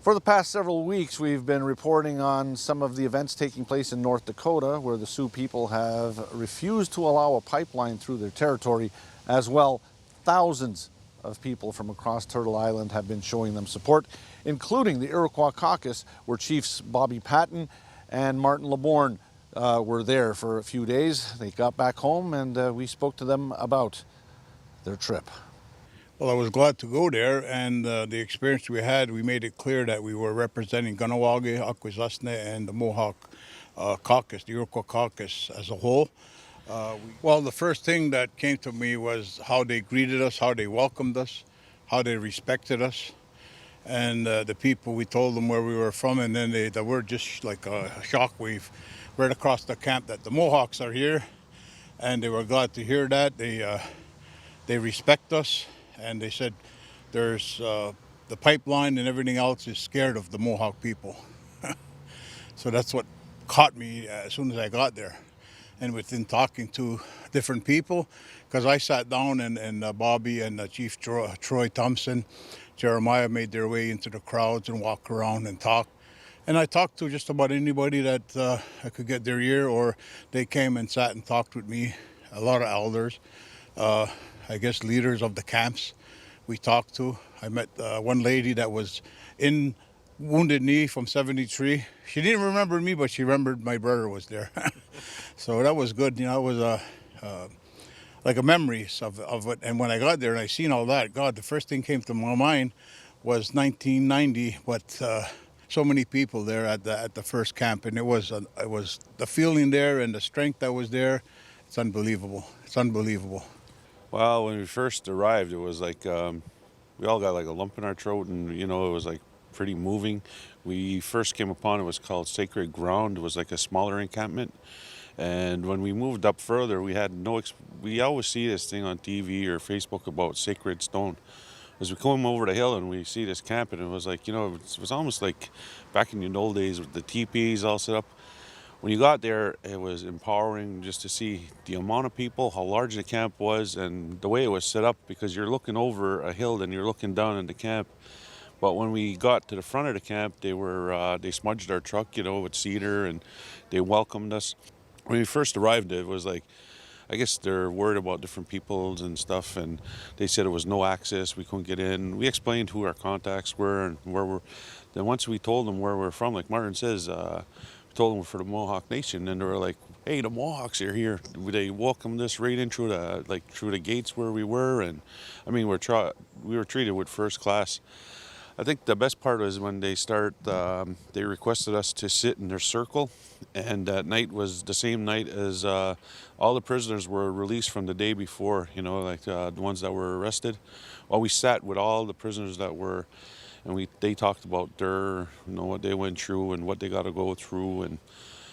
For the past several weeks, we've been reporting on some of the events taking place in North Dakota, where the Sioux people have refused to allow a pipeline through their territory. As well, thousands of people from across Turtle Island have been showing them support, including the Iroquois Caucus, where Chiefs Bobby Patton and Martin Leborgne were there for a few days. They got back home and we spoke to them about their trip. Well, I was glad to go there, and the experience we had, we made it clear that we were representing Kanawake, and the Mohawk Caucus, the Iroquois Caucus as a whole. Well, the first thing that came to me was how they greeted us, how they welcomed us, how they respected us, and the people, we told them where we were from, and then they were just like a shockwave right across the camp that the Mohawks are here, and they were glad to hear that. They respect us. And they said there's the pipeline and everything else is scared of the Mohawk people. So that's what caught me as soon as I got there. And within talking to different people, because I sat down and Bobby and Chief Troy Thompson, Jeremiah made their way into the crowds and walked around and talked. And I talked to just about anybody that I could get their ear, or they came and sat and talked with me. A lot of elders. I guess leaders of the camps we talked to. I met one lady that was in Wounded Knee from 73. She didn't remember me, but she remembered my brother was there. So that was good. You know, it was like a memories of it. And when I got there and I seen all that, God, the first thing came to my mind was 1990, but so many people there at the first camp. And it was the feeling there and the strength that was there. It's unbelievable. It's unbelievable. Well, when we first arrived, it was like we all got like a lump in our throat, and you know, it was like pretty moving. We first came upon it was called Sacred Ground. It was like a smaller encampment, and when we moved up further, we had we always see this thing on TV or Facebook about Sacred Stone. As we come over the hill and we see this camp, and it was like, you know, it was almost like back in the old days with the teepees all set up. When you got there, it was empowering just to see the amount of people, how large the camp was, and the way it was set up, because you're looking over a hill and you're looking down in the camp. But when we got to the front of the camp, they smudged our truck, you know, with cedar, and they welcomed us. When we first arrived, it was like, I guess they're worried about different peoples and stuff, and they said it was no access, we couldn't get in. We explained who our contacts were and where we're. Then once we told them where we're from, like Martin says, told them for the Mohawk Nation, and they were like, "Hey, the Mohawks are here." They welcomed us right in through the gates where we were, and I mean, we were treated with first class. I think the best part was when they requested us to sit in their circle, and that night was the same night as all the prisoners were released from the day before. You know, like the ones that were arrested. Well, we sat with all the prisoners that were. And they talked about what they went through and what they got to go through, and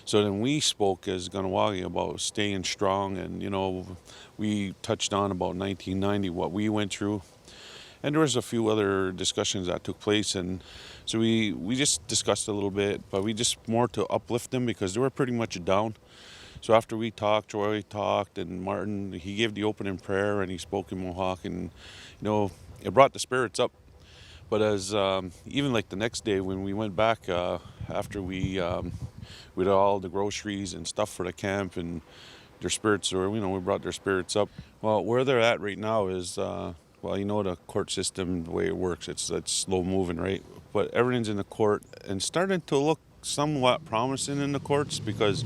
so then we spoke as Kanawake about staying strong, and you know, we touched on about 1990, what we went through, and there was a few other discussions that took place, and so we just discussed a little bit, but we just more to uplift them because they were pretty much down. So after we talked, Troy talked, and Martin, he gave the opening prayer and he spoke in Mohawk, and you know, it brought the spirits up. But as even like the next day when we went back after we did all the groceries and stuff for the camp, and their spirits, or you know, we brought their spirits up. Well, where they're at right now is well, you know, the court system, the way it works, it's slow moving, right? But everything's in the court and starting to look somewhat promising in the courts, because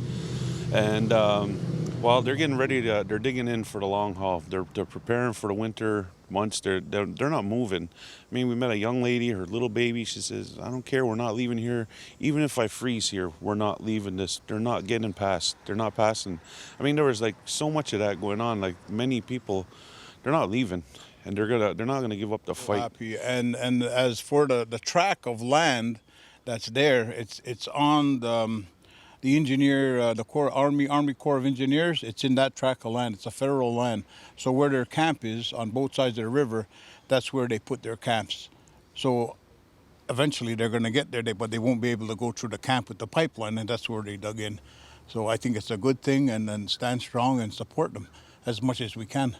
well, they're getting ready to, they're digging in for the long haul. They're preparing for the winter months. They're not moving. I mean, we met a young lady, her little baby. She says, "I don't care. We're not leaving here. Even if I freeze here, we're not leaving this." They're not getting past. They're not passing. I mean, there was like so much of that going on. Like many people, they're not leaving, and they're not gonna give up the fight. Happy. And as for the tract of land that's there, it's on the engineer, the Army Corps of Engineers. It's in that tract of land. It's a federal land. So where their camp is on both sides of the river, that's where they put their camps. So eventually they're going to get there, but they won't be able to go through the camp with the pipeline, and that's where they dug in. So I think it's a good thing, and then stand strong and support them as much as we can.